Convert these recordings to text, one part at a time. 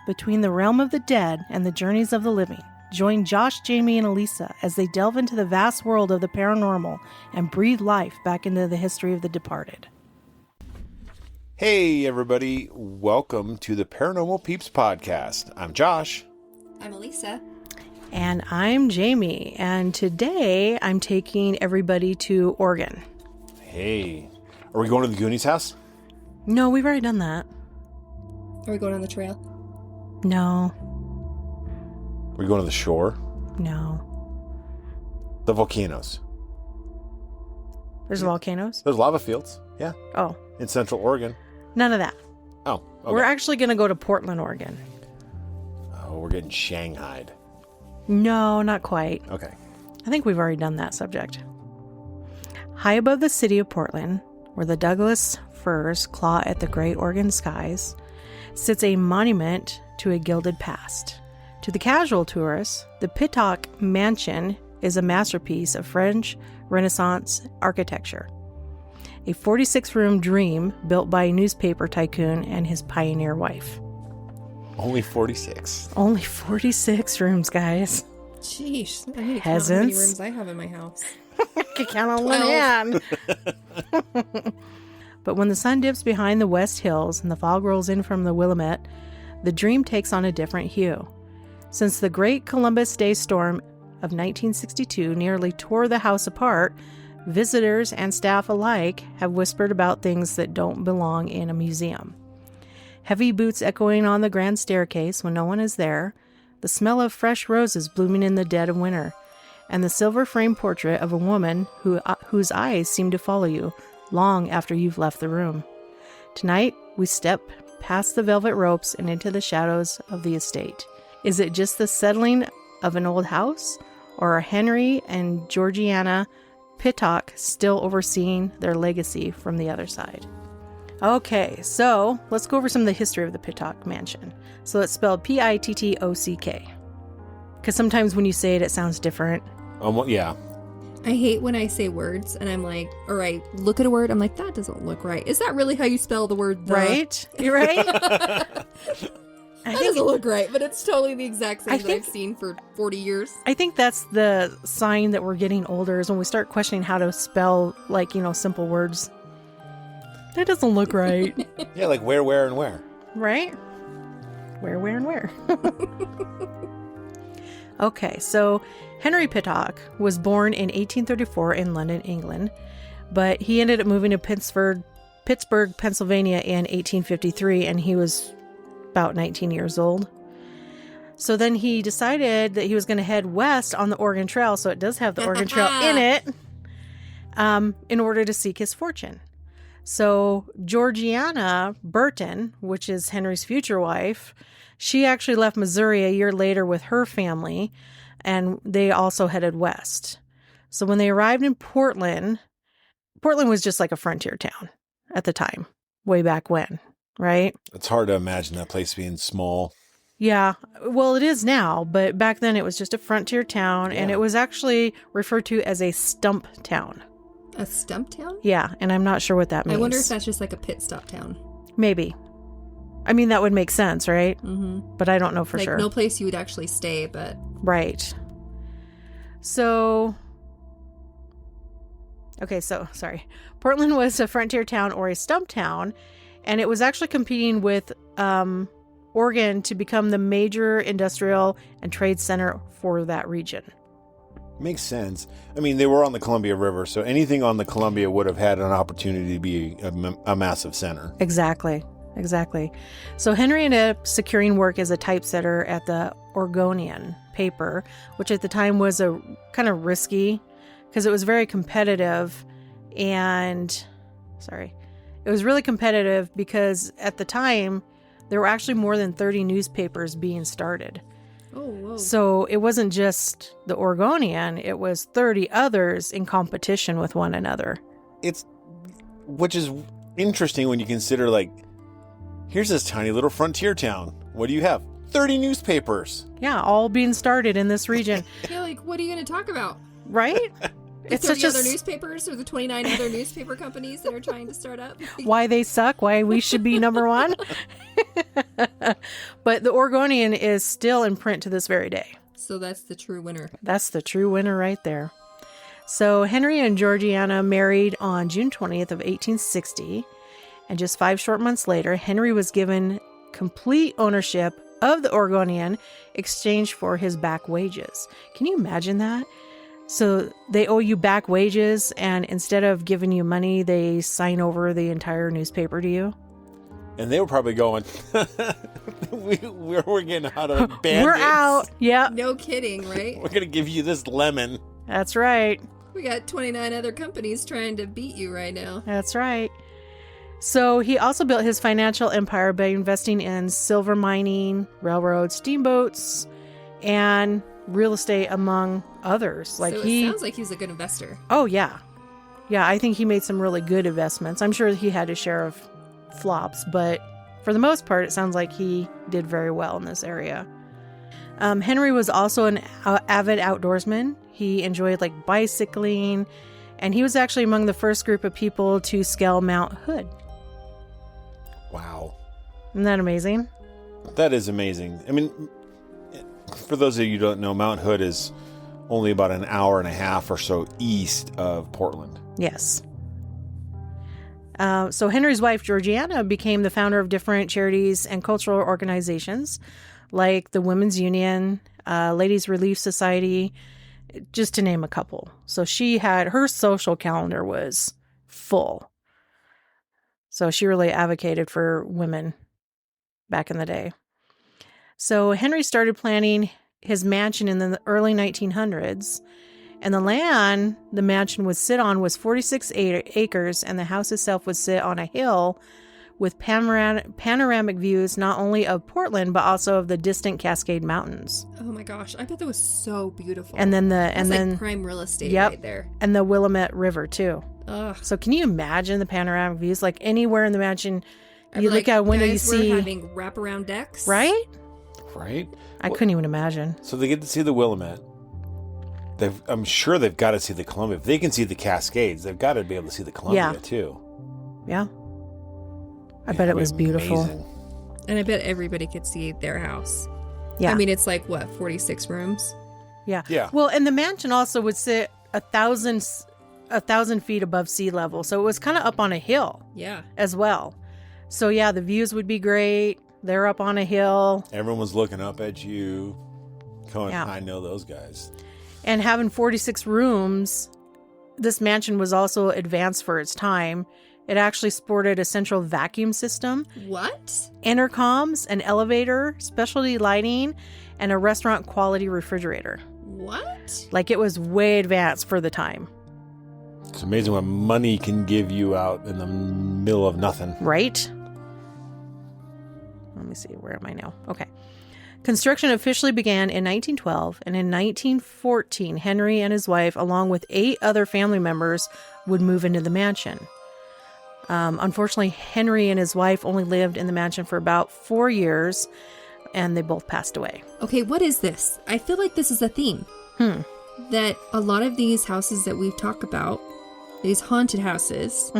between the realm of the dead and the journeys of the living. Join Josh, Jamie, and Elisa as they delve into the vast world of the paranormal and breathe life back into the history of the departed. Hey, everybody. Welcome to the Paranormal Peeps podcast. I'm Josh. I'm Elisa. And I'm Jamie. And today I'm taking everybody to Oregon. Hey. Are we going to the Goonies house? No, we've already done that. Are we going on the trail? No. Are we going to the shore? No. The volcanoes? There's volcanoes? There's lava fields. Yeah. Oh. In Central Oregon. None of that. Oh, okay. We're actually going to go to Portland, Oregon. Oh, we're getting shanghaied. No, not quite. Okay. I think we've already done that subject. High above the city of Portland, where the Douglas firs claw at the gray Oregon skies, sits a monument to a gilded past. To the casual tourist, the Pittock Mansion is a masterpiece of French Renaissance architecture. A 46-room dream built by a newspaper tycoon and his pioneer wife. Only 46. Only 46 rooms, guys. Jeez, I need to count how Peasants. many rooms I have in my house. I could count on one hand. But when the sun dips behind the West Hills and the fog rolls in from the Willamette, the dream takes on a different hue. Since the great Columbus Day storm of 1962 nearly tore the house apart, visitors and staff alike have whispered about things that don't belong in a museum. Heavy boots echoing on the grand staircase when no one is there, the smell of fresh roses blooming in the dead of winter, and the silver frame portrait of a woman whose eyes seem to follow you long after you've left the room. Tonight, we step past the velvet ropes and into the shadows of the estate. Is it just the settling of an old house, or are Henry and Georgiana Pittock still overseeing their legacy from the other side? Okay, so let's go over some of the history of the Pittock Mansion. So it's spelled Pittock. Because sometimes when you say it, it sounds different. Yeah. I hate when I say words and I'm like, all right, look at a word. I'm like, that doesn't look right. Is that really how you spell the word the? Right? You're right? That doesn't look right, but it's totally the exact same that I've seen for 40 years. I think that's the sign that we're getting older, is when we start questioning how to spell, like, simple words. That doesn't look right. Yeah, like where, and where. Right? Where, and where. Okay, so Henry Pittock was born in 1834 in London, England, but he ended up moving to Pittsburgh, Pennsylvania in 1853, and he was about 19 years old. So then he decided that he was going to head west on the Oregon Trail, so it does have the Oregon Trail in it, in order to seek his fortune. So Georgiana Burton, which is Henry's future wife, she actually left Missouri a year later with her family, and they also headed west. So when they arrived in Portland was just like a frontier town at the time, way back when, right? It's hard to imagine that place being small. Yeah, well, it is now, but back then it was just a frontier town, and it was actually referred to as a stump town. A stump town? Yeah, and I'm not sure what that means. I wonder if that's just like a pit stop town. Maybe. I mean, that would make sense, right? Mm-hmm. But I don't know for sure. No place you would actually stay, but... Right. So... Okay, so, sorry. Portland was a frontier town or a stump town, and it was actually competing with Oregon to become the major industrial and trade center for that region. Makes sense. I mean, they were on the Columbia River, so anything on the Columbia would have had an opportunity to be a massive center. Exactly. So Henry ended up securing work as a typesetter at the Oregonian paper, which at the time was a kind of risky because it was very competitive. And it was really competitive because at the time there were actually more than 30 newspapers being started. Oh, whoa. So it wasn't just the Oregonian, it was 30 others in competition with one another. Which is interesting when you consider, like, here's this tiny little frontier town. What do you have? 30 newspapers. Yeah, all being started in this region. Yeah, like, what are you going to talk about? Right? It's the 30 such other a newspapers or the 29 other newspaper companies that are trying to start up. why they suck, why we should be number one. But the Oregonian is still in print to this very day. So that's the true winner. That's the true winner right there. So Henry and Georgiana married on June 20th of 1860. And just 5 short months later, Henry was given complete ownership of the Oregonian, exchanged for his back wages. Can you imagine that? So they owe you back wages, and instead of giving you money, they sign over the entire newspaper to you. And they were probably going, we're getting out of bandits. We're out. Yep. No kidding, right? We're going to give you this lemon. That's right. We got 29 other companies trying to beat you right now. That's right. So he also built his financial empire by investing in silver mining, railroads, steamboats, and real estate, among others. Like so it sounds like he's a good investor. Oh, yeah. Yeah, I think he made some really good investments. I'm sure he had his share of flops, but for the most part, it sounds like he did very well in this area. Henry was also an avid outdoorsman. He enjoyed like bicycling, and he was actually among the first group of people to scale Mount Hood. Wow. Isn't that amazing? That is amazing. I mean, for those of you who don't know, Mount Hood is only about an hour and a half or so east of Portland. Yes. So Henry's wife, Georgiana, became the founder of different charities and cultural organizations like the Women's Union, Ladies Relief Society, just to name a couple. So she had, her social calendar was full. So she really advocated for women back in the day. So Henry started planning his mansion in the early 1900s. And the land the mansion would sit on was 46 acres, and the house itself would sit on a hill with panoramic views not only of Portland, but also of the distant Cascade Mountains. Oh my gosh, I bet that was so beautiful. And then That's like prime real estate right there. And the Willamette River too. Ugh. So can you imagine the panoramic views? Like anywhere in the mansion, you Like, look out a window, you guys, see, we're having wraparound decks, right? Right? I couldn't even imagine. So they get to see the Willamette. I'm sure they've got to see the Columbia. If they can see the Cascades, they've got to be able to see the Columbia too. Yeah. I bet it was beautiful. Amazing. And I bet everybody could see their house. Yeah. I mean, it's like, what, 46 rooms? Yeah. Yeah. Well, and the mansion also would sit 1,000 feet above sea level. So it was kind of up on a hill Yeah. as well. So yeah, the views would be great. They're up on a hill. Everyone's looking up at you. Going, Yeah. I know those guys. And having 46 rooms, this mansion was also advanced for its time. It actually sported a central vacuum system, What? intercoms, an elevator, specialty lighting, and a restaurant quality refrigerator. What? Like it was way advanced for the time. It's amazing what money can give you out in the middle of nothing. Right? Let me see. Where am I now? Okay. Construction officially began in 1912, and in 1914, Henry and his wife, along with 8 other family members, would move into the mansion. Unfortunately, Henry and his wife only lived in the mansion for about 4 years, and they both passed away. Okay, what is this? I feel like this is a theme. That a lot of these houses that we've talked about, these haunted houses,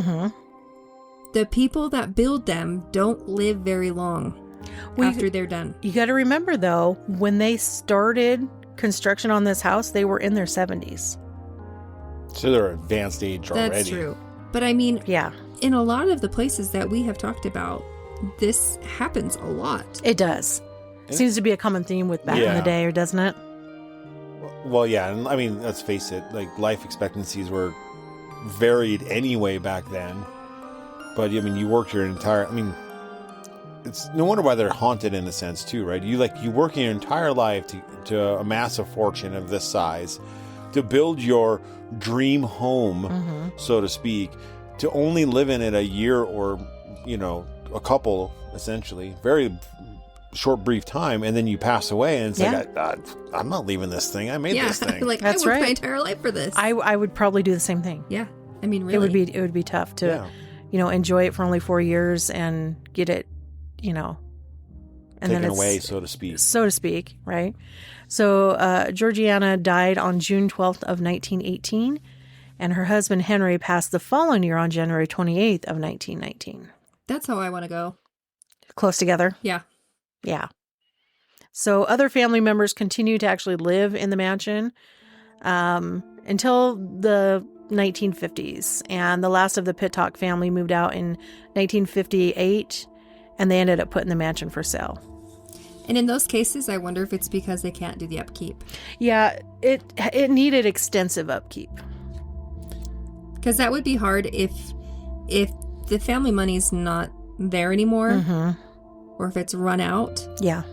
the people that build them don't live very long after they're done. You got to remember, though, when they started construction on this house, they were in their 70s. So they're advanced age already. That's true. But I mean, Yeah, in a lot of the places that we have talked about, this happens a lot. it does. Seems to be a common theme with back in the day, doesn't it? Well, yeah, and I mean, let's face it, like life expectancies were varied anyway back then. But I mean, you worked your entire, I mean, it's no wonder why they're haunted in a sense too, right? You work your entire life to amass a fortune of this size, to build your dream home, so to speak, to only live in it a year or, a couple, essentially, very short, brief time, and then you pass away, and it's like, I'm not leaving this thing. I made this thing. Like, That's I worked right. my entire life for this. I would probably do the same thing. Yeah. I mean, really. It would be tough to, enjoy it for only 4 years and get it, and taken then away, so to speak. Right? So Georgiana died on June 12th of 1918, And her husband, Henry, passed the following year on January 28th of 1919. That's how I want to go. Close together? Yeah. Yeah. So other family members continued to actually live in the mansion until the 1950s. And the last of the Pittock family moved out in 1958, and they ended up putting the mansion for sale. And in those cases, I wonder if it's because they can't do the upkeep. Yeah, it needed extensive upkeep. Because that would be hard if the family money's not there anymore, or if it's run out. Yeah.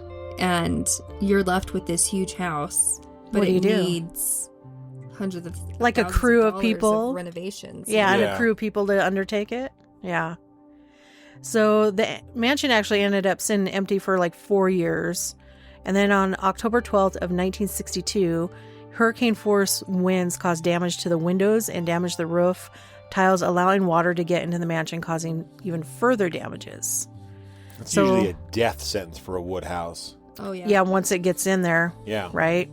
And you're left with this huge house, but What do you do? Needs hundreds of like a thousands crew of dollars people, renovations. Yeah, and a crew of people to undertake it. Yeah. So the mansion actually ended up sitting empty for like 4 years. And then on October 12th of 1962, hurricane force winds caused damage to the windows and damaged the roof tiles, allowing water to get into the mansion, causing even further damages. It's usually a death sentence for a wood house. Oh, yeah. Yeah, once it gets in there. Yeah. Right?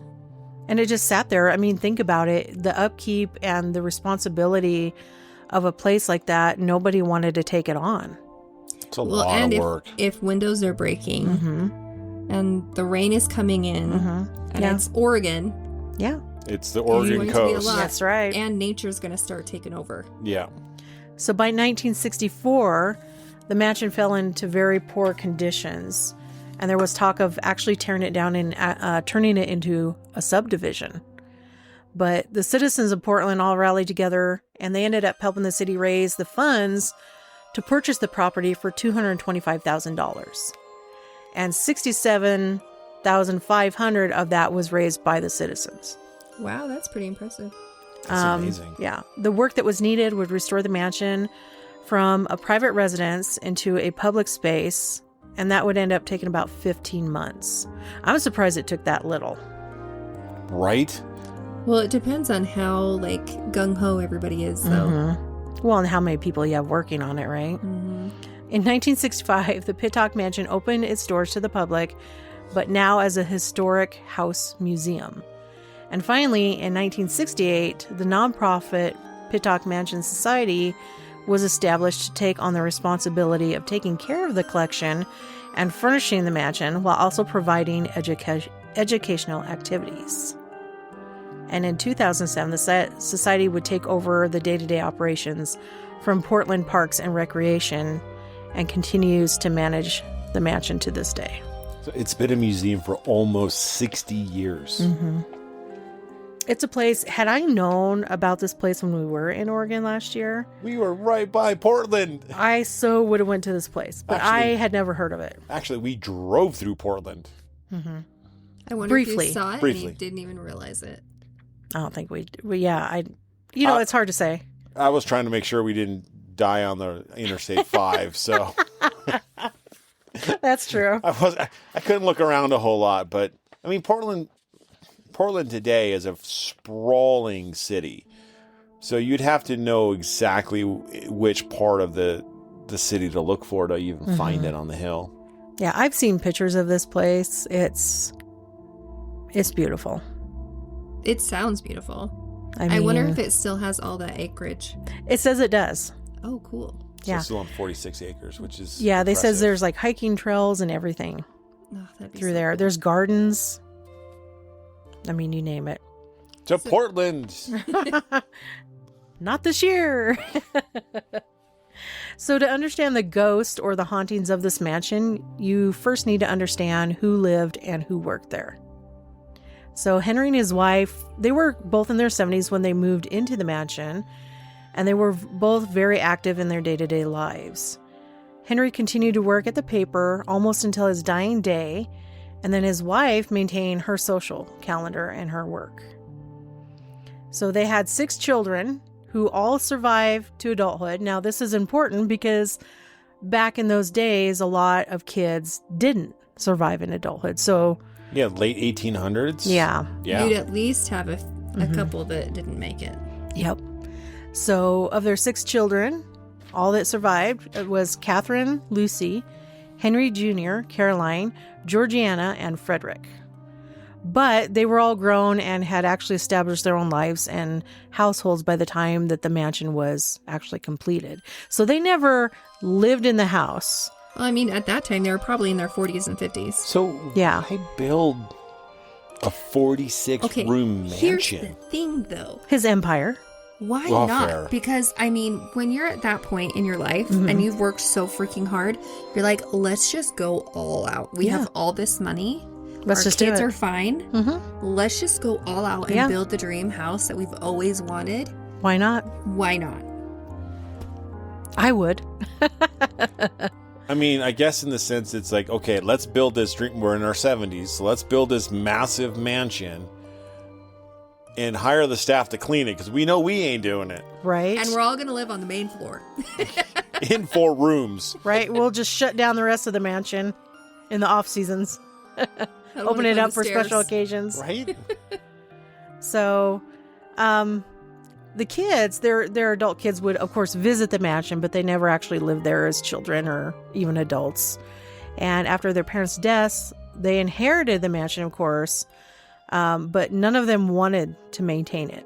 And it just sat there. I mean, think about it. The upkeep and the responsibility of a place like that, nobody wanted to take it on. It's a lot of work. If windows are breaking and the rain is coming in and it's Oregon. Yeah. It's the Oregon coast. That's right. And nature's going to start taking over. Yeah. So by 1964, the mansion fell into very poor conditions. And there was talk of actually tearing it down and turning it into a subdivision. But the citizens of Portland all rallied together, and they ended up helping the city raise the funds to purchase the property for $225,000. And $67,500 of that was raised by the citizens. Wow, that's pretty impressive. That's amazing. Yeah. The work that was needed would restore the mansion from a private residence into a public space, and that would end up taking about 15 months. I'm surprised it took that little. Right? Well, it depends on how, like, gung-ho everybody is, though. Well, and how many people you have working on it, right? In 1965, the Pittock Mansion opened its doors to the public, but now as a historic house museum. And finally, in 1968, the nonprofit Pittock Mansion Society was established to take on the responsibility of taking care of the collection and furnishing the mansion while also providing educational activities. And in 2007, the society would take over the day-to-day operations from Portland Parks and Recreation and continues to manage the mansion to this day. So it's been a museum for almost 60 years. It's a place, had I known about this place when we were in Oregon last year, We were right by Portland. I so would have went to this place, but Actually- I had never heard of it. Actually, we drove through Portland. I wonder Briefly. if you saw it Briefly. and you didn't even realize it. I don't think it's hard to say. I was trying to make sure we didn't die on the Interstate 5, so That's true. I couldn't look around a whole lot, but I mean Portland today is a sprawling city. So you'd have to know exactly which part of the city to look for to even find it on the hill. Yeah, I've seen pictures of this place. It's beautiful. It sounds beautiful. I wonder mean, if it still has all that acreage. it says it does. Oh, cool. So Yeah. it's still on 46 acres, which is Yeah, they says impressive. there's like hiking trails and everything Oh, that'd be through so there. cool. There's gardens. I mean, you name it. to Portland. Not this year. So to understand the ghost or the hauntings of this mansion, you first need to understand who lived and who worked there. So Henry and his wife, they were both in their 70s when they moved into the mansion, and they were both very active in their day-to-day lives. Henry continued to work at the paper almost until his dying day, and then his wife maintained her social calendar and her work. So they had 6 children who all survived to adulthood. Now, this is important because back in those days, a lot of kids didn't survive in adulthood. So, Yeah, late 1800s. yeah. Yeah. You'd at least have a couple that didn't make it. Yep. So, of their 6 children, all that survived was Catherine, Lucy, Henry Jr., Caroline, Georgiana, and Frederick. But they were all grown and had actually established their own lives and households by the time that the mansion was actually completed. So they never lived in the house. Well, I mean, at that time, they were probably in their 40s and 50s. So Yeah. I build a 46-room mansion. Here's the thing, though. His empire. Why Well, not? fair. Because, I mean, when you're at that point in your life and you've worked so freaking hard, you're like, let's just go all out. We have all this money. Let's Our just do kids it. are fine. Let's just go all out and build the dream house that we've always wanted. Why not? Why not? I would. I mean, I guess in the sense it's like, okay, let's build this dream. We're in our 70s, so let's build this massive mansion and hire the staff to clean it because we know we ain't doing it. Right. And we're all going to live on the main floor. In 4 rooms. Right. We'll just shut down the rest of the mansion in the off seasons. Open it up for special occasions. Right? So, the kids, their adult kids would, of course, visit the mansion, but they never actually lived there as children or even adults. And after their parents' deaths, they inherited the mansion, of course, but none of them wanted to maintain it.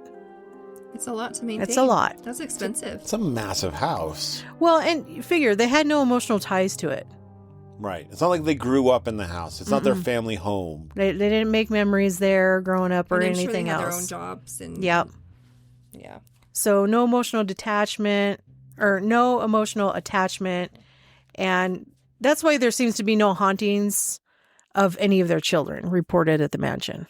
It's a lot to maintain. It's a lot. That's expensive. It's a massive house. Well, and you figure they had no emotional ties to it. Right. It's not like they grew up in the house. It's not their family home. They didn't make memories there growing up or And I'm sure anything they had else. their own jobs. And Yep. Yeah. So no emotional detachment or no emotional attachment. And that's why there seems to be no hauntings of any of their children reported at the mansion.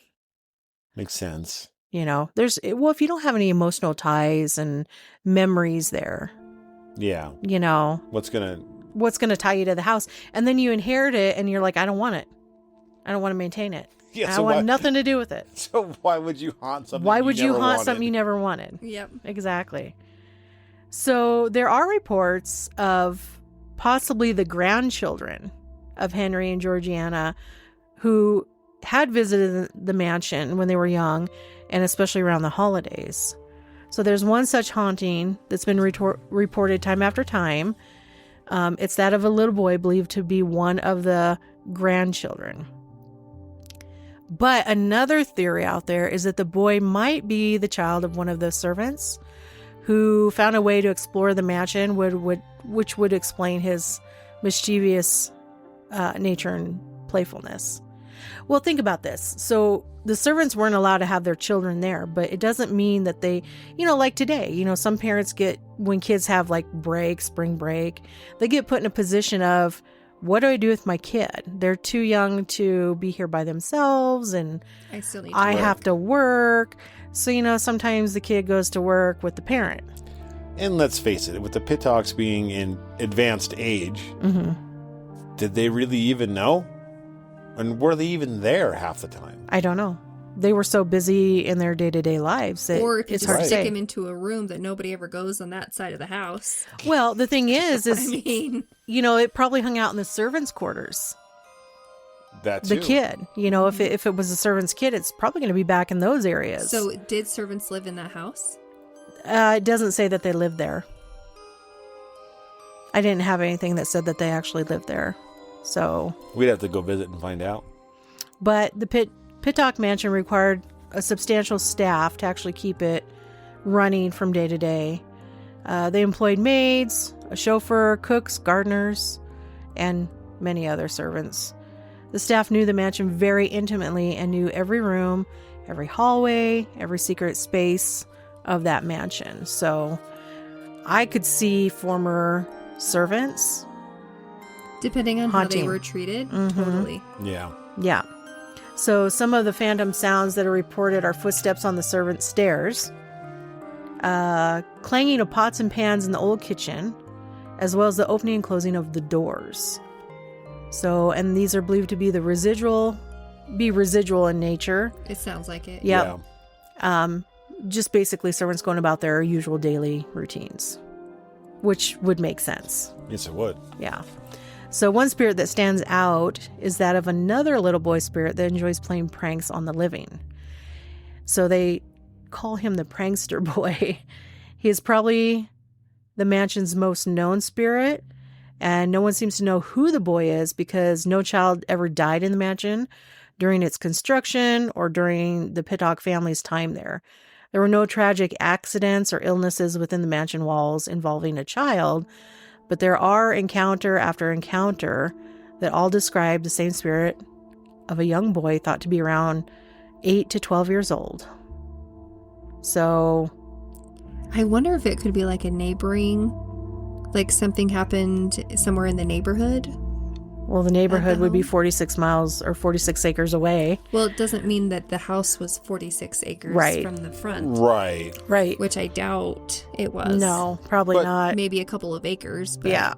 Makes sense. You know, if you don't have any emotional ties and memories there, Yeah. you know, What's going to tie you to the house? And then you inherit it and you're like, I don't want it. I don't want to maintain it. Yeah, I so want why- nothing to do with it. So why would you haunt something Why would you never haunt wanted? something you never wanted? Yep. Exactly. So there are reports of possibly the grandchildren of Henry and Georgiana who had visited the mansion when they were young and especially around the holidays. So there's one such haunting that's been reported time after time. It's that of a little boy believed to be one of the grandchildren. But another theory out there is that the boy might be the child of one of the servants who found a way to explore the mansion, which would explain his mischievous nature and playfulness. Well, think about this. So the servants weren't allowed to have their children there, but it doesn't mean that they, like today, some parents get, when kids have like spring break, they get put in a position of, what do I do with my kid? They're too young to be here by themselves, and I still need to I work. have to work. So, sometimes the kid goes to work with the parent. And let's face it, with the Pittocks being in advanced age, did they really even know? And were they even there half the time? I don't know. They were so busy in their day-to-day lives that Or if you it's just hard to stick say. him into a room that nobody ever goes on that side of the house. Well, the thing is I mean, it probably hung out in the servants' quarters. That The too. kid, if it was a servant's kid, it's probably going to be back in those areas. so did servants live in that house? It doesn't say that they lived there. I didn't have anything that said that they actually lived there. So, We'd have to go visit and find out. but the Pittock Mansion required a substantial staff to actually keep it running from day to day. They employed maids, a chauffeur, cooks, gardeners, and many other servants. The staff knew the mansion very intimately and knew every room, every hallway, every secret space of that mansion. So I could see former servants. Depending on how Haunting. they were treated, totally. Yeah. Yeah. So some of the phantom sounds that are reported are footsteps on the servants' stairs, clanging of pots and pans in the old kitchen, as well as the opening and closing of the doors. So, and these are believed to be residual in nature. It sounds like it. Yep. Just basically servants going about their usual daily routines, which would make sense. Yes, it would. Yeah. So one spirit that stands out is that of another little boy spirit that enjoys playing pranks on the living. So they call him the prankster boy. He is probably the mansion's most known spirit, and no one seems to know who the boy is because no child ever died in the mansion, during its construction or during the Pittock family's time there. There were no tragic accidents or illnesses within the mansion walls involving a child, but there are encounter after encounter that all describe the same spirit of a young boy thought to be around 8 to 12 years old. So I wonder if it could be like a neighboring, like something happened somewhere in the neighborhood. well, the neighborhood would be 46 miles or 46 acres away. Well, it doesn't mean that the house was 46 acres Right. from the front. Right. Right. Which I doubt it was. No, probably But- not. Maybe a couple of acres. But Yeah.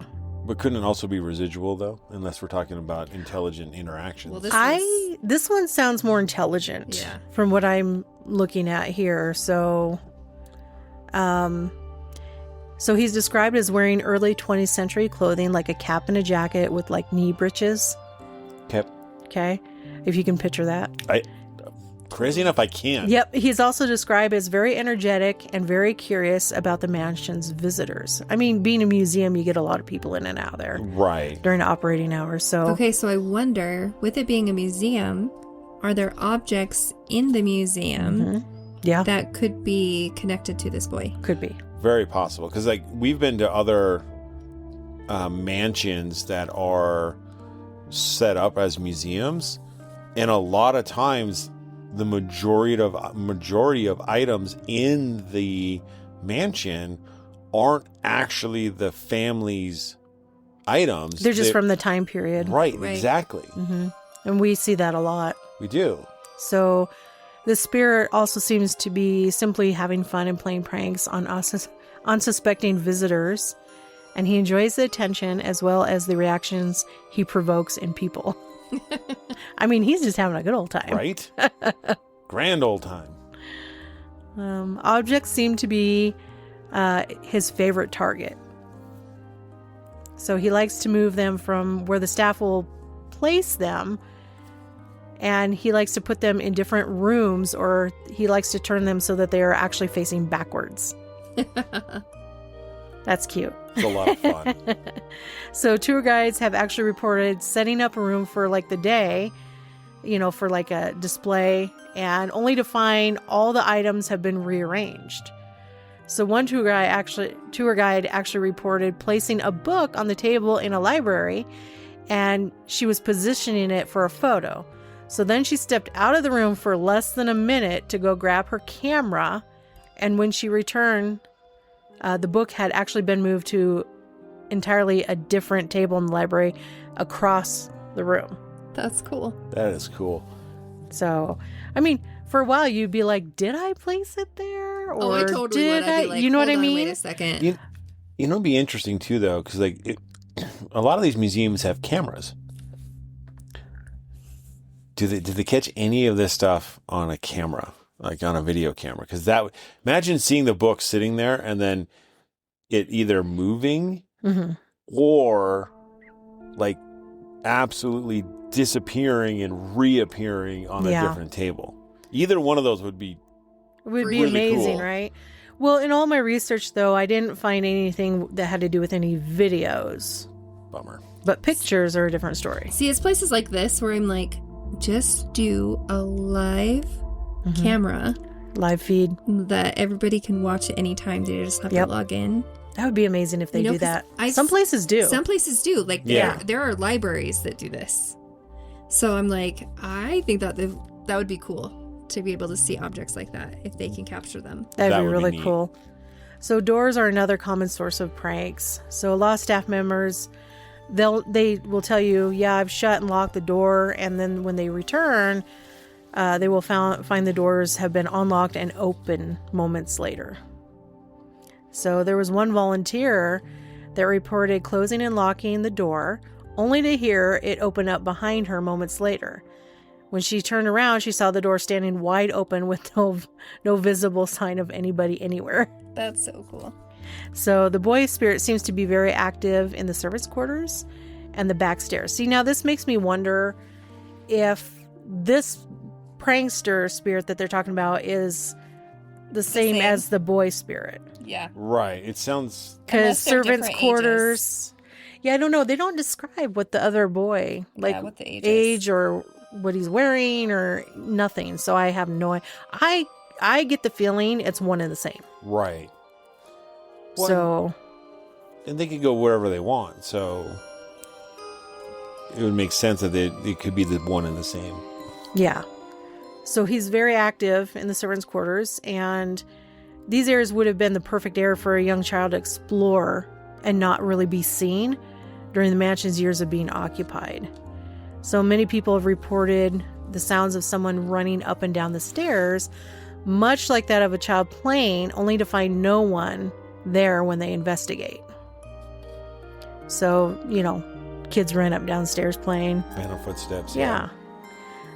But couldn't it also be residual, though? Unless we're talking about intelligent interactions. Well, This one sounds more intelligent Yeah. from what I'm looking at here. So he's described as wearing early 20th century clothing, like a cap and a jacket with like knee breeches. Okay. If you can picture that. Crazy enough, I can. Yep. He's also described as very energetic and very curious about the mansion's visitors. I mean, being a museum, you get a lot of people in and out there Right. during operating hours. So Okay, so I wonder, with it being a museum, are there objects in the museum Mhm. Yeah, that could be connected to this boy? could be. Very possible. Because, like, we've been to other mansions that are set up as museums. And a lot of times, the majority of items in the mansion aren't actually the family's items. They're just from the time period. Right, Right. exactly. Hmm. And we see that a lot. We do. So the spirit also seems to be simply having fun and playing pranks on unsuspecting visitors. And he enjoys the attention as well as the reactions he provokes in people. I mean, he's just having a good old time. Right? Grand old time. Objects seem to be his favorite target. So he likes to move them from where the staff will place them, and he likes to put them in different rooms, or he likes to turn them so that they are actually facing backwards. That's cute. It's a lot of fun. So tour guides have actually reported setting up a room for like the day, for like a display, and only to find all the items have been rearranged. So one tour guide actually reported placing a book on the table in a library, and she was positioning it for a photo. So then she stepped out of the room for less than a minute to go grab her camera, and when she returned, the book had actually been moved to entirely a different table in the library across the room. That's cool. That is cool. So, I mean, for a while you'd be like, did I place it there? Or I totally did would. I'd be like, you know what I "Hold on, mean? Wait a second. It'd be interesting too, though, because a lot of these museums have cameras. Did they catch any of this stuff on a camera, like on a video camera? Because imagine seeing the book sitting there and then it either moving Mm-hmm. or like absolutely disappearing and reappearing on a different table. Either one of those would be It would be really amazing, cool. right? Well, in all my research, though, I didn't find anything that had to do with any videos. bummer. But pictures are a different story. See, it's places like this where I'm like, just do a live camera Live feed. that everybody can watch at any time. They just have to log in. That would be amazing if they do 'cause that. I've Some places do. Some places do. Like, Yeah. there are libraries that do this. So I'm like, I think that would be cool to be able to see objects like that if they can capture them. That'd That be would be really neat. cool. So doors are another common source of pranks. So a lot of staff members, they will tell you, yeah, I've shut and locked the door, and then when they return, they will find the doors have been unlocked and open moments later. So there was one volunteer that reported closing and locking the door, only to hear it open up behind her moments later. When she turned around, she saw the door standing wide open with no visible sign of anybody anywhere. That's so cool. So the boy spirit seems to be very active in the servants' quarters and the back stairs. See, now this makes me wonder if this prankster spirit that they're talking about is the same as the boy spirit. Yeah. Right. It sounds Because Unless they're servants' different quarters. Yeah, I don't know. They don't describe what the other boy, like what the age is. age or what he's wearing or nothing. So I have no. I get the feeling it's one and the same. Right. Well, So. And they can go wherever they want. So it would make sense that it could be the one and the same. Yeah. So he's very active in the servants' quarters, and these areas would have been the perfect area for a young child to explore and not really be seen during the mansion's years of being occupied. So many people have reported the sounds of someone running up and down the stairs, much like that of a child playing, only to find no one there when they investigate. So, kids run up downstairs playing. Phantom footsteps. Yeah.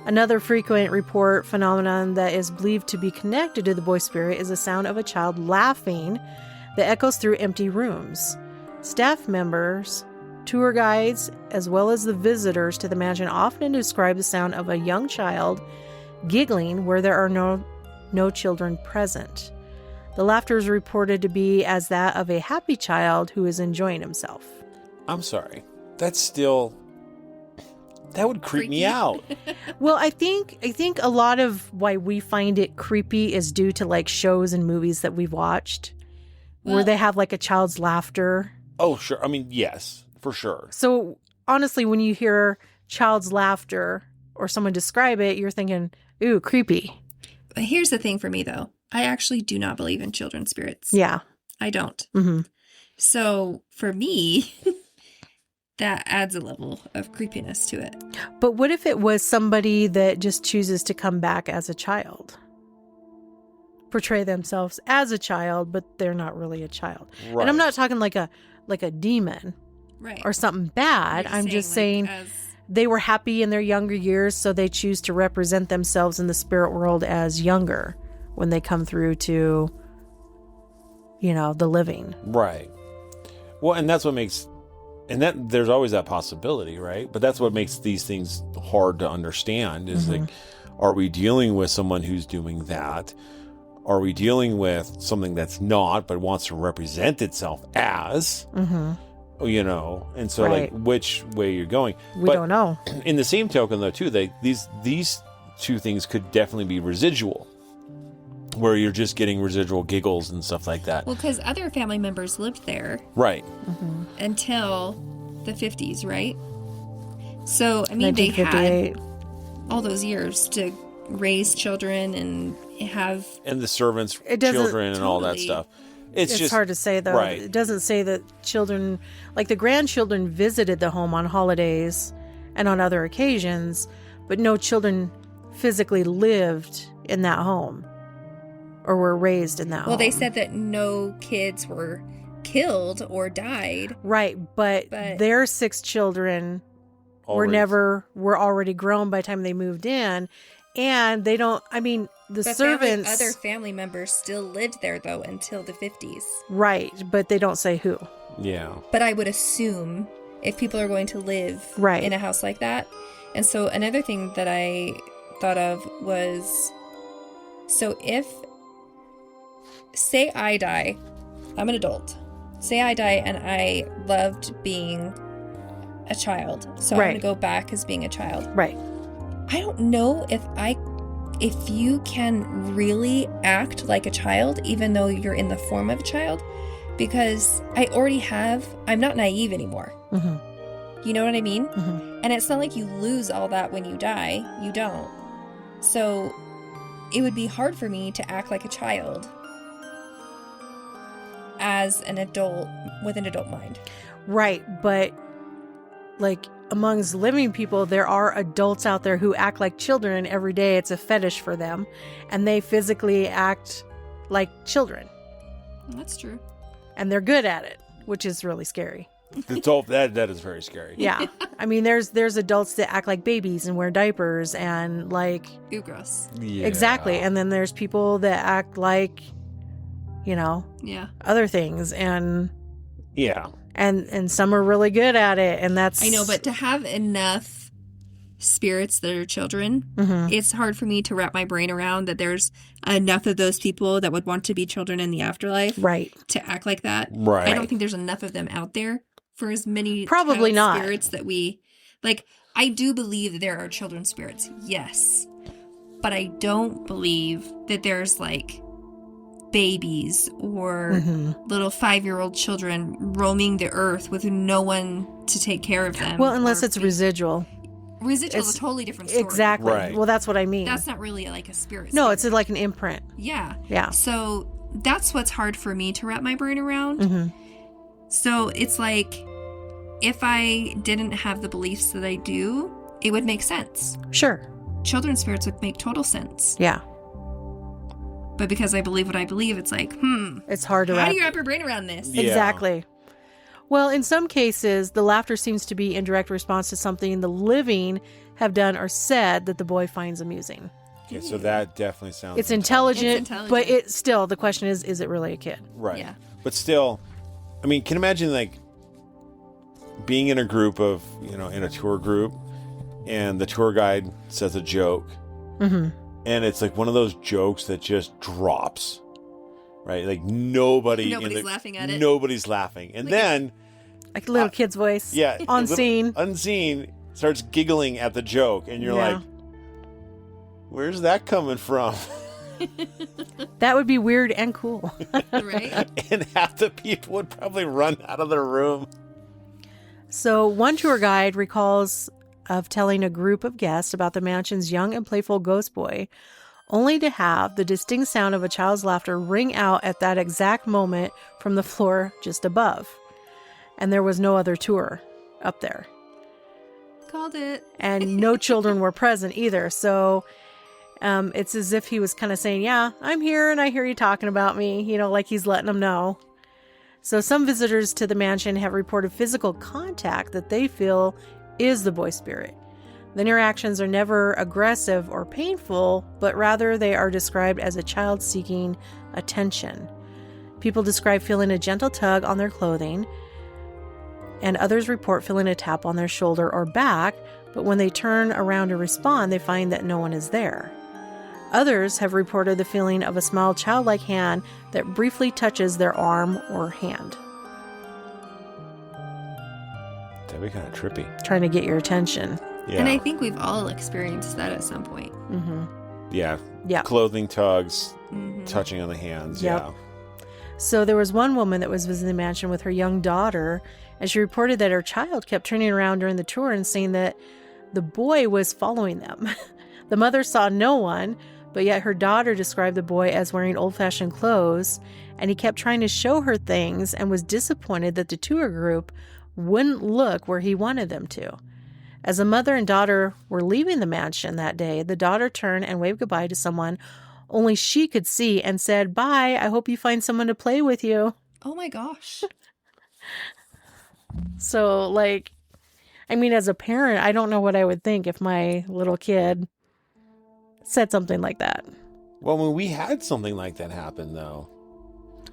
Another frequent report phenomenon that is believed to be connected to the boy spirit is the sound of a child laughing that echoes through empty rooms. Staff members, tour guides, as well as the visitors to the mansion often describe the sound of a young child giggling where there are no children present. The laughter is reported to be as that of a happy child who is enjoying himself. I'm sorry. That would creep me out. Well, I think a lot of why we find it creepy is due to like shows and movies that we've watched where they have like a child's laughter. Oh, sure. I mean, yes, for sure. So honestly, when you hear child's laughter or someone describe it, you're thinking, ooh, creepy. But here's the thing for me, though. I actually do not believe in children's spirits. Yeah. I don't. Mm-hmm. So for me, that adds a level of creepiness to it. But what if it was somebody that just chooses to come back as a child? Portray themselves as a child, but they're not really a child. Right. And I'm not talking like a demon Right. or something bad. I'm just saying they were happy in their younger years, so they choose to represent themselves in the spirit world as younger when they come through to, the living. Right. Well, and that's what makes... And that there's always that possibility, right? But that's what makes these things hard to understand is like, are we dealing with someone who's doing that? Are we dealing with something that's not, but wants to represent itself as, and so like which way you're going. We don't know. In the same token though, too, these two things could definitely be residual, where you're just getting residual giggles and stuff like that. Well, because other family members lived there. Right. Until the 50s, right? So, I mean, they had all those years to raise children and have... And the servants, children, and all that stuff. It's just hard to say, though. Right. It doesn't say that children... Like, the grandchildren visited the home on holidays and on other occasions, but no children physically lived in that home. Or were raised in that home. Well, they said that no kids were killed or died. Right, but their 6 children were already grown by the time they moved in. And they don't, the servants... Other family members still lived there, though, until the 50s. Right, but they don't say who. Yeah. But I would assume if people are going to live in a house like that. And so another thing that I thought of was, so if... Say I die. I'm an adult. Say I die and I loved being a child. So I'm going to go back as being a child. Right. I don't know if you can really act like a child even though you're in the form of a child, because I'm not naive anymore. Mm-hmm. You know what I mean? Mm-hmm. And it's not like you lose all that when you die. You don't. So it would be hard for me to act like a child as an adult with an adult mind. Right, but like amongst living people, there are adults out there who act like children every day. It's a fetish for them, and they physically act like children. That's true. And they're good at it, which is really scary. That is very scary. Yeah. There's adults that act like babies and wear diapers and like... Ew, gross. Yeah. Exactly. And then there's people that act like... other things, and and some are really good at it, and that's... I know, but to have enough spirits that are children, it's hard for me to wrap my brain around that there's enough of those people that would want to be children in the afterlife, right, to act like that. Right. I don't think there's enough of them out there for as many probably not spirits that we like. I do believe that there are children spirits, yes. But I don't believe that there's like babies or little 5-year-old children roaming the earth with no one to take care of them. Well, unless it's residual. Residual is a totally different story. Exactly. Right. Well, that's what I mean. That's not really like a spirit. No, it's like an imprint. Yeah. Yeah. So that's what's hard for me to wrap my brain around. So it's like, if I didn't have the beliefs that I do, it would make sense. Sure. Children's spirits would make total sense. Yeah. But because I believe what I believe, it's like, It's hard to how wrap. do you wrap your brain around this? Yeah. Exactly. Well, in some cases, the laughter seems to be in direct response to something the living have done or said that the boy finds amusing. Okay, so that definitely sounds... It's intelligent, It's intelligent. but it still, the question is it really a kid? Right. Yeah. But still, I mean, can you imagine, like, being in a group of, in a tour group, and the tour guide says a joke, and it's like one of those jokes that just drops, right? Like nobody's laughing at it. Nobody's laughing. And then... Like a little kid's voice. Yeah. Unseen. Unseen starts giggling at the joke, and you're like, where's that coming from? That would be weird and cool. Right? And half the people would probably run out of the room. So one tour guide recalls of telling a group of guests about the mansion's young and playful ghost boy, only to have the distinct sound of a child's laughter ring out at that exact moment from the floor just above. And there was no other tour up there. Called it. And no children were present either. So it's as if he was kind of saying, yeah, I'm here and I hear you talking about me, like he's letting them know. So some visitors to the mansion have reported physical contact that they feel is the boy spirit. The interactions are never aggressive or painful, but rather they are described as a child seeking attention. People describe feeling a gentle tug on their clothing, and others report feeling a tap on their shoulder or back, but when they turn around to respond, they find that no one is there. Others have reported the feeling of a small childlike hand that briefly touches their arm or hand. That'd be kind of trippy. Trying to get your attention. Yeah. And I think we've all experienced that at some point. Yeah. Yeah. Clothing tugs, touching on the hands. Yep. Yeah. So there was one woman that was visiting the mansion with her young daughter, and she reported that her child kept turning around during the tour and saying that the boy was following them. The mother saw no one, but yet her daughter described the boy as wearing old-fashioned clothes, and he kept trying to show her things and was disappointed that the tour group wouldn't look where he wanted them to. As the mother and daughter were leaving the mansion that day, the daughter turned and waved goodbye to someone only she could see and said, "Bye, I hope you find someone to play with you." Oh my gosh. So, as a parent, I don't know what I would think if my little kid said something like that. Well, when we had something like that happen, though.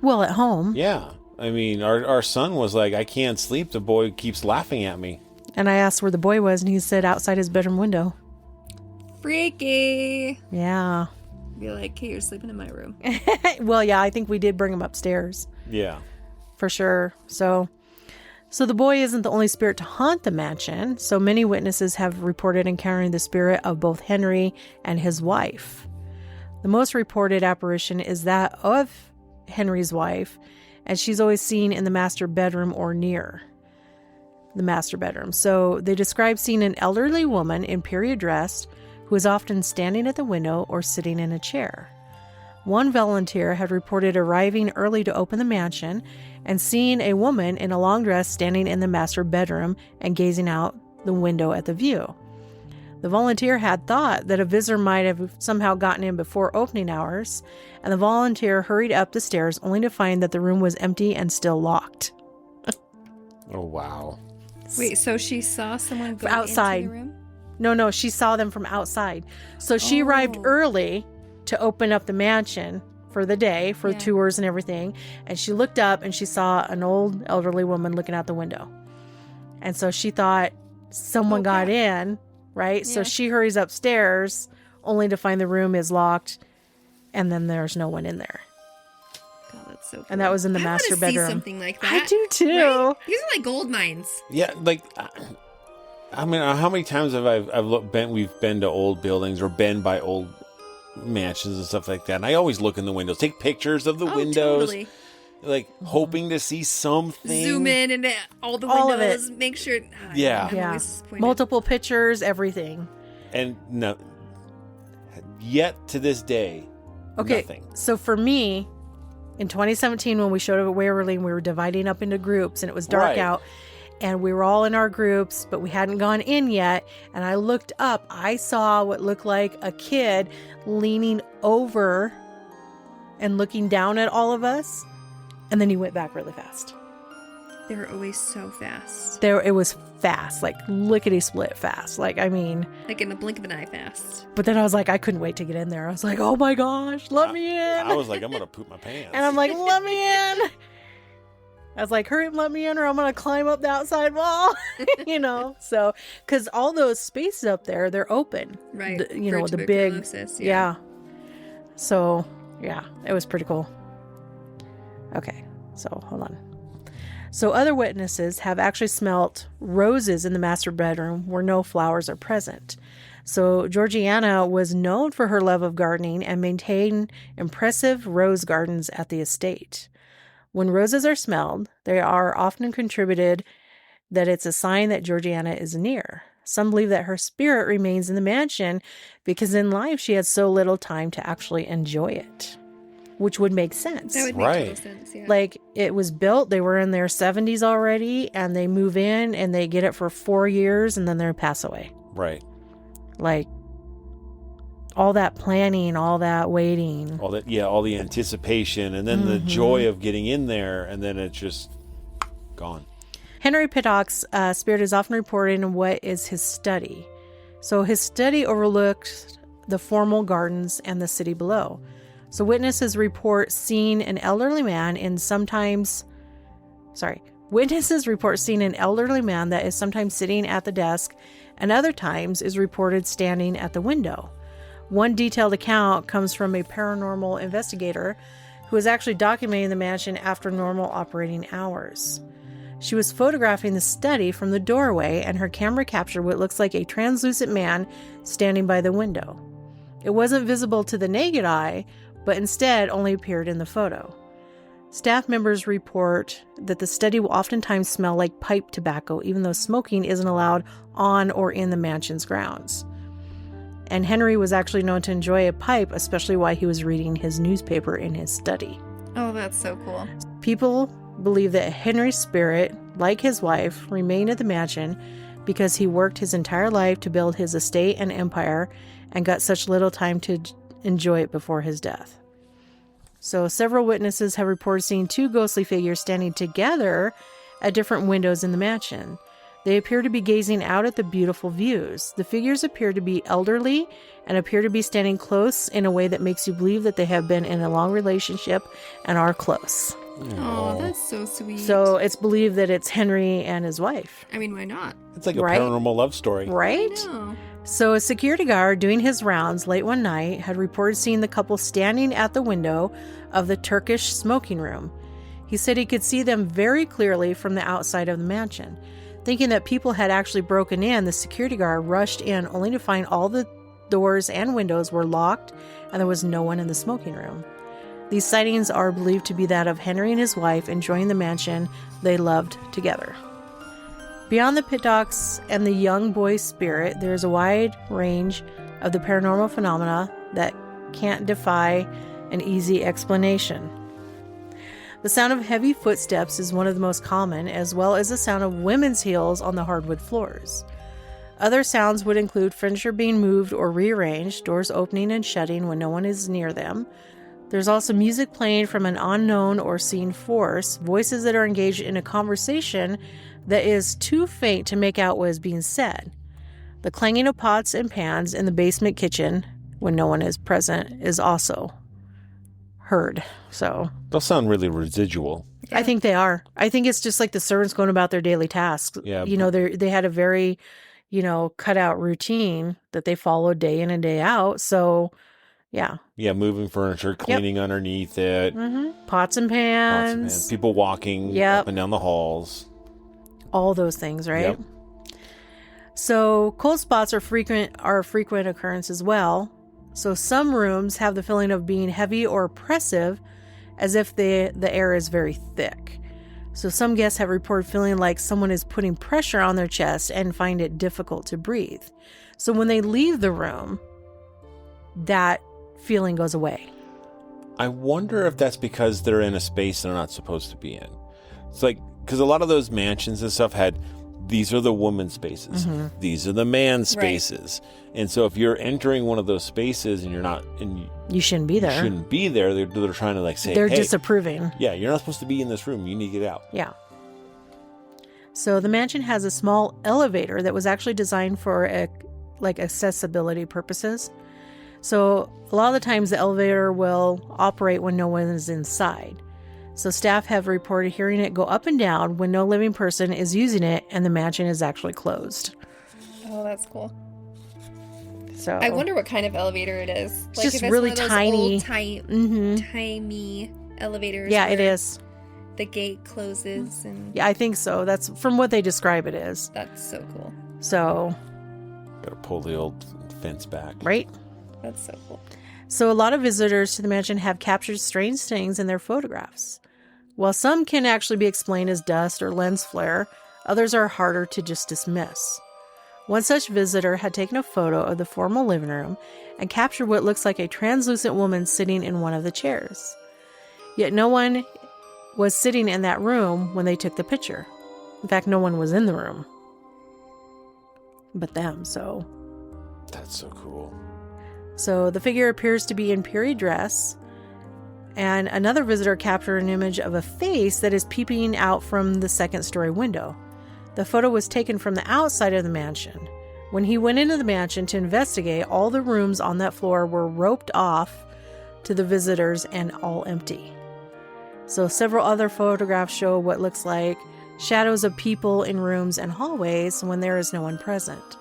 Well, at home. Yeah. I mean, our son was like, I can't sleep. The boy keeps laughing at me. And I asked where the boy was, and he said outside his bedroom window. Freaky. Yeah. Be like, hey, you're sleeping in my room. Well, yeah, I think we did bring him upstairs. Yeah. For sure. So the boy isn't the only spirit to haunt the mansion. So many witnesses have reported encountering the spirit of both Henry and his wife. The most reported apparition is that of Henry's wife, and she's always seen in the master bedroom or near the master bedroom. So they describe seeing an elderly woman in period dress who is often standing at the window or sitting in a chair. One volunteer had reported arriving early to open the mansion and seeing a woman in a long dress standing in the master bedroom and gazing out the window at the view. The volunteer had thought that a visitor might have somehow gotten in before opening hours, and the volunteer hurried up the stairs only to find that the room was empty and still locked. Oh, wow. Wait, so she saw someone go outside. into the room? No, she saw them from outside. So she arrived early to open up the mansion for the day, for tours and everything. And she looked up and she saw an old elderly woman looking out the window. And so she thought someone got in, right? Yeah. So she hurries upstairs only to find the room is locked and then there's no one in there. God, that's so cool. And that was in the I master wanna bedroom. See something like that. I do too. Right? These are like gold mines. Yeah, like, I mean, how many times have we've been to old buildings or been by old mansions and stuff like that, and I always look in the windows, take pictures of the windows, totally. like hoping to see something. Zoom in and all the All of windows, it. make sure. Yeah. I'm always disappointed. Multiple pictures, everything. And no, yet to this day, Okay, nothing. so for me, in 2017, when we showed up at Waverly and we were dividing up into groups and it was dark Right. out and we were all in our groups, but we hadn't gone in yet. And I looked up, I saw what looked like a kid leaning over and looking down at all of us. And then he went back really fast. They were always so fast. It was fast, like lickety split fast. Like, I mean, Like in the blink of an eye fast. but then I was like, I couldn't wait to get in there. I was like, oh my gosh, let me in. I was like, I'm gonna poop my pants. And I'm like, let me in. I was like, hurry and let me in or I'm going to climb up the outside wall, So, because all those spaces up there, they're open. Right. The big, tuberculosis, yeah. So, yeah, it was pretty cool. Okay, so hold on. So other witnesses have actually smelt roses in the master bedroom where no flowers are present. So Georgiana was known for her love of gardening and maintained impressive rose gardens at the estate. When roses are smelled, they are often contributed that it's a sign that Georgiana is near. Some believe that her spirit remains in the mansion because in life she had so little time to actually enjoy it, which would make sense. That would make total Right. sense, yeah. Like, it was built, they were in their 70s already, and they move in and they get it for 4 years and then they pass away. Right. Like, all that planning, all that waiting. All the anticipation, and then the joy of getting in there, and then it's just gone. Henry Pittock's spirit is often reported in what is his study. So his study overlooked the formal gardens and the city below. So witnesses report seeing an elderly man that is sometimes sitting at the desk and other times is reported standing at the window. One detailed account comes from a paranormal investigator who was actually documenting the mansion after normal operating hours. She was photographing the study from the doorway and her camera captured what looks like a translucent man standing by the window. It wasn't visible to the naked eye, but instead only appeared in the photo. Staff members report that the study will oftentimes smell like pipe tobacco, even though smoking isn't allowed on or in the mansion's grounds. And Henry was actually known to enjoy a pipe, especially while he was reading his newspaper in his study. Oh, that's so cool. People believe that Henry's spirit, like his wife, remained at the mansion because he worked his entire life to build his estate and empire and got such little time to enjoy it before his death. So several witnesses have reported seeing two ghostly figures standing together at different windows in the mansion. They appear to be gazing out at the beautiful views. The figures appear to be elderly and appear to be standing close in a way that makes you believe that they have been in a long relationship and are close. Oh, that's so sweet. So it's believed that it's Henry and his wife. I mean, why not? It's like a Right? paranormal love story. Right? I know. So a security guard doing his rounds late one night had reported seeing the couple standing at the window of the Turkish smoking room. He said he could see them very clearly from the outside of the mansion. Thinking that people had actually broken in, the security guard rushed in only to find all the doors and windows were locked and there was no one in the smoking room. These sightings are believed to be that of Henry and his wife enjoying the mansion they loved together. Beyond the Pittocks and the young boy's spirit, there is a wide range of the paranormal phenomena that can't defy an easy explanation. The sound of heavy footsteps is one of the most common, as well as the sound of women's heels on the hardwood floors. Other sounds would include furniture being moved or rearranged, doors opening and shutting when no one is near them. There's also music playing from an unknown or seen force, voices that are engaged in a conversation that is too faint to make out what is being said. The clanging of pots and pans in the basement kitchen when no one is present is also heard. So They'll sound really residual. I think they are. I think it's just like the servants going about their daily tasks. Yeah. They had a very, cut out routine that they followed day in and day out. So, yeah. Yeah, moving furniture, cleaning underneath it. Mm-hmm. Pots and Lots of pans. hands. People walking Yep. up and down the halls. All those things, right? Yep. So cold spots are a frequent occurrence as well. So some rooms have the feeling of being heavy or oppressive, as if the air is very thick. So some guests have reported feeling like someone is putting pressure on their chest and find it difficult to breathe. So when they leave the room, that feeling goes away. I wonder if that's because they're in a space they're not supposed to be in. It's like, because a lot of those mansions and stuff had, these are the woman's spaces. Mm-hmm. These are the man's spaces. Right. And so if you're entering one of those spaces and you're not, and you shouldn't be there. You shouldn't be there. They're trying to like say, they're hey, disapproving. Yeah, you're not supposed to be in this room. You need to get out. Yeah. So the mansion has a small elevator that was actually designed for accessibility purposes. So a lot of the times the elevator will operate when no one is inside. So staff have reported hearing it go up and down when no living person is using it and the mansion is actually closed. Oh, that's cool. So I wonder what kind of elevator it is. It's just really tiny. Old, tiny elevators. Yeah, it is. The gate closes and yeah, I think so. That's from what they describe it is. That's so cool. So gotta pull the old fence back. Right? That's so cool. So a lot of visitors to the mansion have captured strange things in their photographs. While some can actually be explained as dust or lens flare, others are harder to just dismiss. One such visitor had taken a photo of the formal living room and captured what looks like a translucent woman sitting in one of the chairs. Yet no one was sitting in that room when they took the picture. In fact, no one was in the room but them, so... That's so cool. So the figure appears to be in period dress, and another visitor captured an image of a face that is peeping out from the second-story window. The photo was taken from the outside of the mansion. When he went into the mansion to investigate, all the rooms on that floor were roped off to the visitors and all empty. So several other photographs show what looks like shadows of people in rooms and hallways when there is no one present.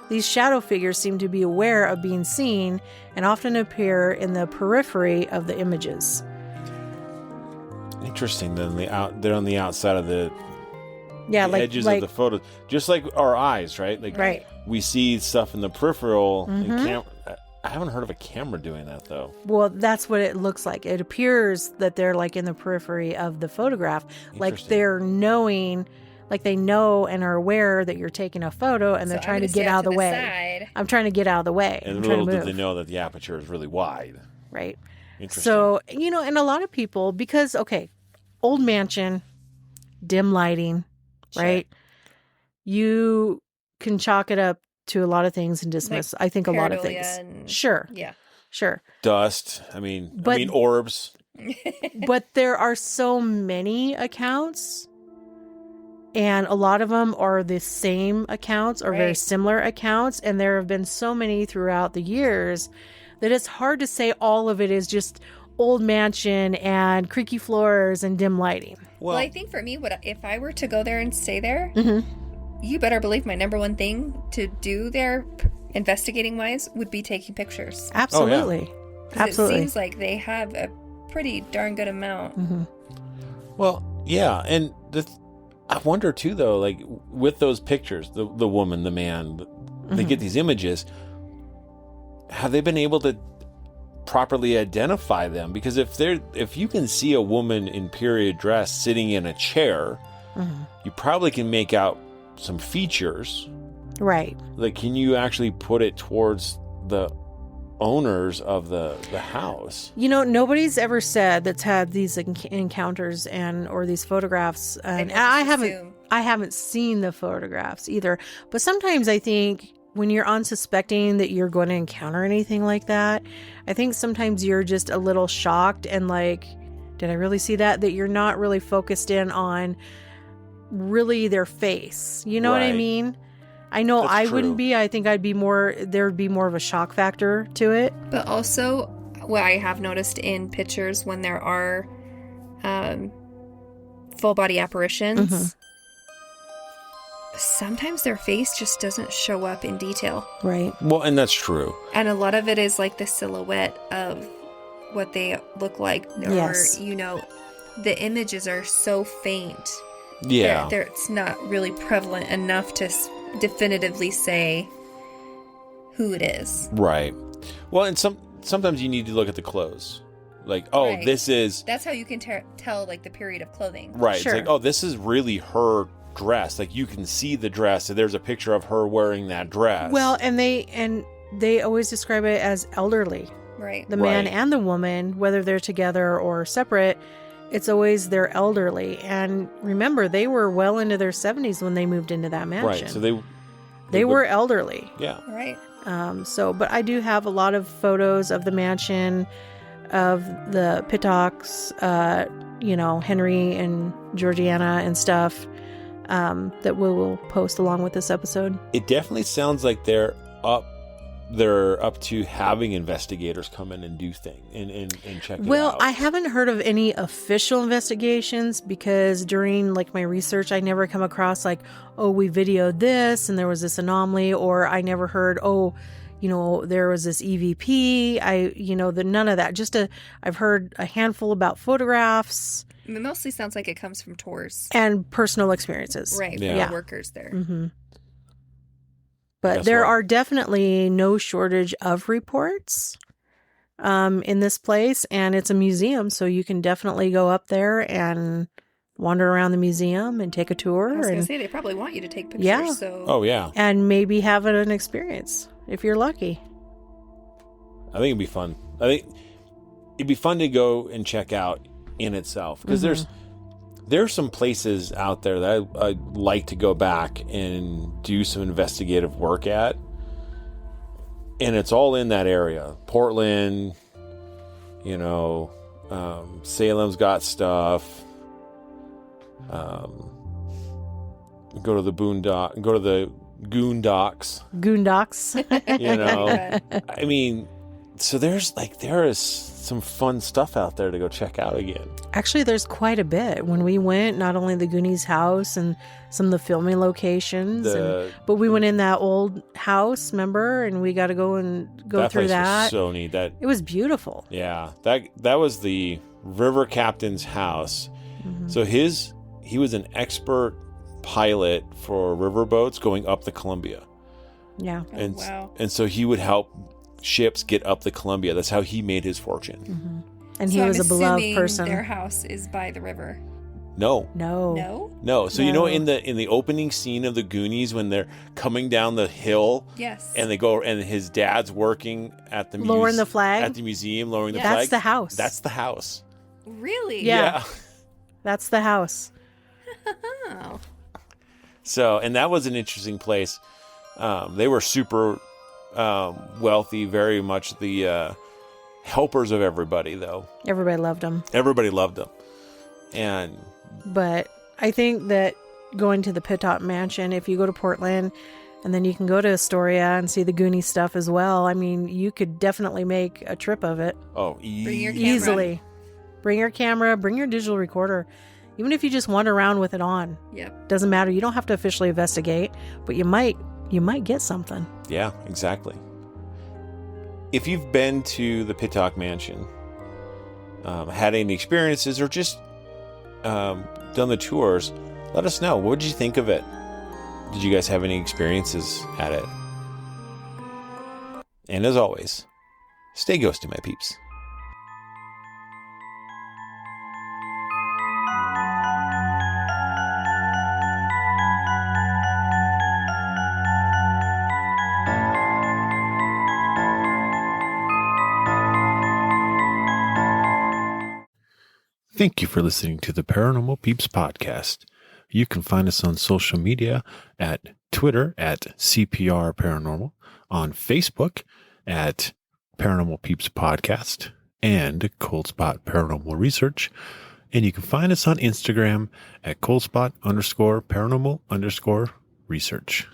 These shadow figures seem to be aware of being seen and often appear in the periphery of the images. Interesting. Then they're on the outside of the edges of the photo, just like our eyes, right? Like right. We see stuff in the peripheral. Mm-hmm. I haven't heard of a camera doing that though. Well, that's what it looks like. It appears that they're like in the periphery of the photograph, like they're knowing. Like they know and are aware that you're taking a photo and they're trying to get out of the way. Side. I'm trying to get out of the way. And little did they know that the aperture is really wide. Right. Interesting. So, and a lot of people, because, old mansion, dim lighting, sure. Right? You can chalk it up to a lot of things and dismiss, I think, a lot of things. Sure. Yeah. Sure. Dust. Orbs. But there are so many accounts. And a lot of them are the same accounts or very similar accounts. And there have been so many throughout the years that it's hard to say all of it is just old mansion and creaky floors and dim lighting. Well, I think for me, if I were to go there and stay there, mm-hmm. you better believe my number one thing to do there, investigating wise, would be taking pictures. Absolutely. Oh, yeah. Absolutely. It seems like they have a pretty darn good amount. Mm-hmm. Well, yeah. And I wonder too, though, like with those pictures, the woman, the man, they get these images. Have they been able to properly identify them? Because if you can see a woman in period dress sitting in a chair, you probably can make out some features. Right. Like, can you actually put it towards the owners of the house? Nobody's ever said that's had these encounters or these photographs, and I haven't seen the photographs either. But sometimes I think when you're unsuspecting that you're going to encounter anything like that, I think sometimes you're just a little shocked and like, did I really see that? That you're not really focused in on really their face. You know what I mean? I know I wouldn't be. I think there'd be more of a shock factor to it. But also, what I have noticed in pictures when there are full body apparitions, sometimes their face just doesn't show up in detail. Right. Well, and that's true. And a lot of it is like the silhouette of what they look like. Yes. Or, the images are so faint. Yeah. It's not really prevalent enough to definitively say who it is. Right. Well, and sometimes you need to look at the clothes. Like, oh, Right. this is... That's how you can tell, like, the period of clothing. Right. Sure. It's like, oh, this is really her dress. Like, you can see the dress. So there's a picture of her wearing that dress. Well, and they always describe it as elderly. Right. The man Right. and the woman, whether they're together or separate, it's always they're elderly. And remember, they were well into their 70s when they moved into that mansion. Right. So they were elderly. Yeah. Right. But I do have a lot of photos of the mansion, of the Pittocks, Henry and Georgiana and stuff, that we will post along with this episode. It definitely sounds like they're up to having investigators come in and do things and check it out. Well, I haven't heard of any official investigations because during like my research, I never come across like, oh, we videoed this and there was this anomaly, or I never heard, oh, there was this EVP. None of that. I've heard a handful about photographs. It mostly sounds like it comes from tours. And personal experiences. Right. For Yeah. the workers there. Mm-hmm. But That's there why- are definitely no shortage of reports in this place, and it's a museum, so you can definitely go up there and wander around the museum and take a tour. I was going to and, say, they probably want you to take pictures. Yeah. So. Oh, yeah. and maybe have an experience if you're lucky. I think it'd be fun. I think it'd be fun to go and check out in itself. Because there's some places out there that I'd like to go back and do some investigative work at. And it's all in that area. Portland, Salem's got stuff. Go to the Goondocks. Goondocks. I mean, so there is some fun stuff out there to go check out again. Actually, there's quite a bit. When we went, not only the Goonies house and some of the filming locations, but we went in that old house, remember? And we got to go through place that. Was so neat. It was beautiful. Yeah, that was the river captain's house. Mm-hmm. So he was an expert pilot for riverboats going up the Columbia. Yeah. And wow. and so he would help ships get up the Columbia. That's how he made his fortune. Mm-hmm. And he So was I'm a beloved assuming person. Their house is by the river. No. No? So No. in the opening scene of the Goonies when they're coming down the hill, Yes. and they go and his dad's working at the Lowering the flag? at the museum, lowering the Yeah. flag. That's the house. That's the house. Really? Yeah. That's the house. Oh. So, and that was an interesting place. They were super wealthy, very much the helpers of everybody, though. Everybody loved him. Everybody loved them. And But I think that going to the Pittock Mansion, if you go to Portland, and then you can go to Astoria and see the Goonie stuff as well, I mean, you could definitely make a trip of it. Bring your camera. Easily. Bring your camera, bring your digital recorder. Even if you just wander around with it on. Yep. Doesn't matter. You don't have to officially investigate, but you might get something. yeah, exactly. If you've been to the Pittock Mansion, had any experiences, or just done the tours, let us know. What did you think of it? Did you guys have any experiences at it? And as always, stay ghosty, my peeps. Thank you for listening to the Paranormal Peeps podcast. You can find us on social media at Twitter at CPR Paranormal, on Facebook at Paranormal Peeps Podcast and Cold Spot Paranormal Research. And you can find us on Instagram at coldspot_paranormal_research.